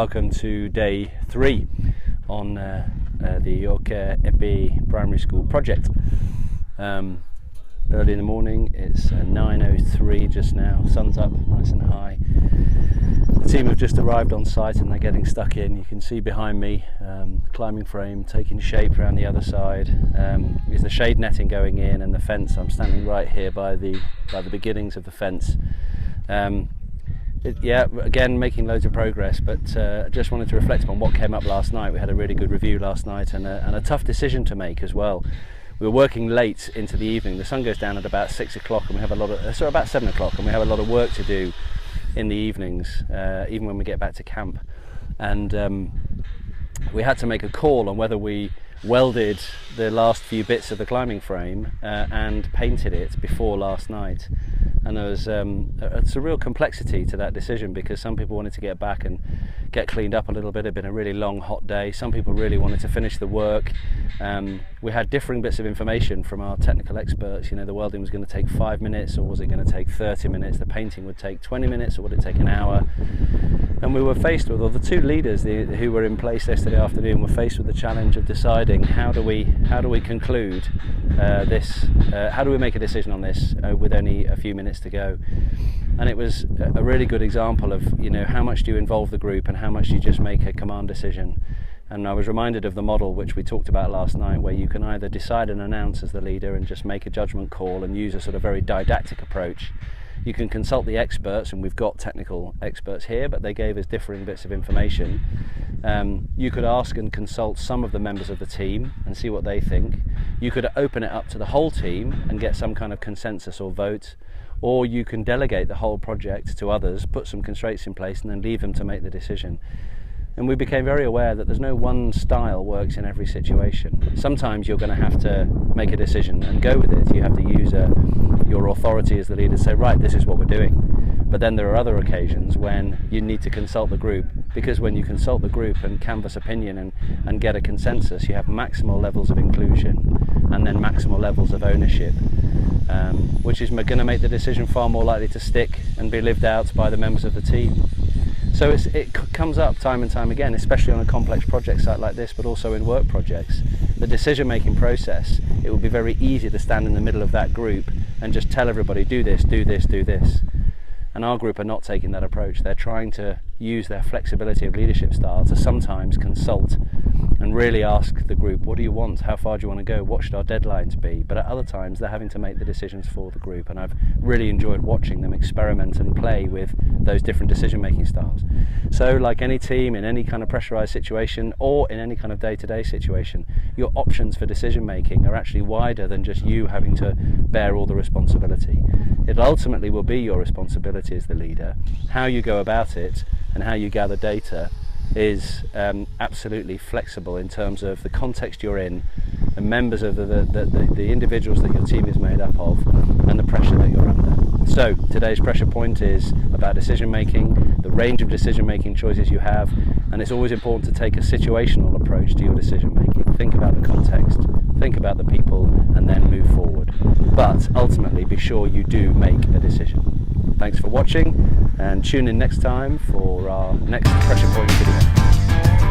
welcome to day 3 on the York Epi Primary School project. Early in the morning, it's 9:03 just now, sun's up nice and high. The team have just arrived on site and they're getting stuck in. You can see behind me, climbing frame taking shape around the other side. Is the shade netting going in and the fence. I'm standing right here by the beginnings of the fence. Again, making loads of progress, but I just wanted to reflect upon what came up last night. We had a really good review last night and a tough decision to make as well. We were working late into the evening. The sun goes down at about 6 o'clock and we have about 7 o'clock, and we have a lot of work to do in the evenings, even when we get back to camp. And we had to make a call on whether we welded the last few bits of the climbing frame and painted it before last night. And there was it's a real complexity to that decision, because some people wanted to get back and get cleaned up a little bit. It had been a really long hot day. Some people really wanted to finish the work. We had differing bits of information from our technical experts. You know, the welding was going to take 5 minutes, or was it going to take 30 minutes? The painting would take 20 minutes, or would it take an hour? And we were faced with, or the two leaders who were in place yesterday afternoon were faced with the challenge of deciding how do we conclude this, how do we make a decision on this with only a few minutes to go. And it was a really good example of, you know, how much do you involve the group and how much do you just make a command decision. And I was reminded of the model which we talked about last night, where you can either decide and announce as the leader and just make a judgment call and use a sort of very didactic approach. You can consult the experts, and we've got technical experts here, but they gave us differing bits of information. You could ask and consult some of the members of the team and see what they think. You could open it up to the whole team and get some kind of consensus or vote, or you can delegate the whole project to others, put some constraints in place, and then leave them to make the decision. And we became very aware that there's no one style works in every situation. Sometimes you're going to have to make a decision and go with it. You have to use your authority as the leader to say, right, this is what we're doing. But then there are other occasions when you need to consult the group, because when you consult the group and canvass opinion and get a consensus, you have maximal levels of inclusion and then maximal levels of ownership, which is going to make the decision far more likely to stick and be lived out by the members of the team. So it comes up time and time again, especially on a complex project site like this, but also in work projects. The decision-making process, it would be very easy to stand in the middle of that group and just tell everybody, do this, do this, do this. And our group are not taking that approach. They're trying to use their flexibility of leadership style to sometimes consult and really ask the group, what do you want? How far do you want to go? What should our deadlines be? But at other times, they're having to make the decisions for the group. And I've really enjoyed watching them experiment and play with those different decision-making styles. So like any team, in any kind of pressurized situation, or in any kind of day-to-day situation, your options for decision-making are actually wider than just you having to bear all the responsibility. It ultimately will be your responsibility as the leader. How you go about it and how you gather data is absolutely flexible in terms of the context you're in, and members of the individuals that your team is made up of, and the pressure that you're under. So today's pressure point is about decision making, the range of decision making choices you have, and it's always important to take a situational approach to your decision making. Think about the context, think about the people, and then move forward. But ultimately be sure you do make a decision. Thanks for watching, and tune in next time for our next pressure point video.